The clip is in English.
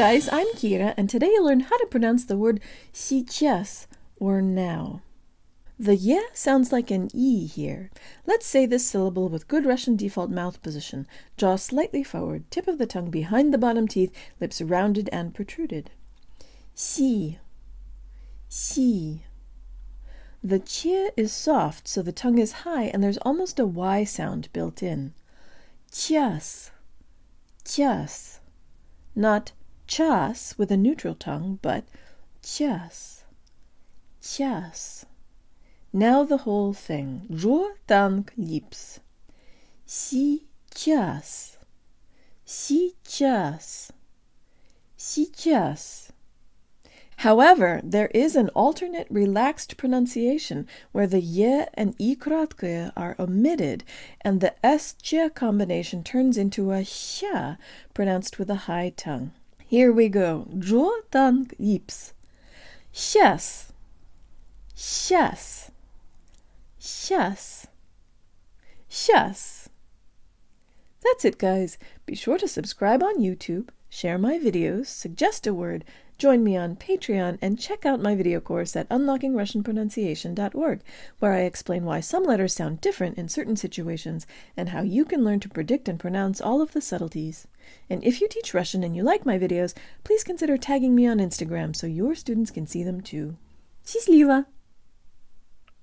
guys, I'm Kira, and today you'll learn how to pronounce the word сейчас, or now. The y sounds like an e here. Let's say this syllable with good Russian default mouth position. Jaw slightly forward, tip of the tongue behind the bottom teeth, lips rounded and protruded. Si. Si. The ch is soft, so the tongue is high, and there's almost a y sound built in. Сейчас. Сейчас. Not час with a neutral tongue, but час. Час. Now the whole thing. Жо танк липс. Сейчас. Сейчас. Сейчас. However, there is an alternate relaxed pronunciation where the y and i краткое are omitted and the s-ch combination turns into a ща pronounced with a high tongue. Here we go. Жо танк липс. Сейчас. Сейчас. Сейчас. Сейчас. That's it, guys. Be sure to subscribe on YouTube, share my videos, suggest a word, join me on Patreon, and check out my video course at unlockingrussianpronunciation.org, where I explain why some letters sound different in certain situations and how you can learn to predict and pronounce all of the subtleties. And if you teach Russian and you like my videos, please consider tagging me on Instagram so your students can see them too. Счастливо!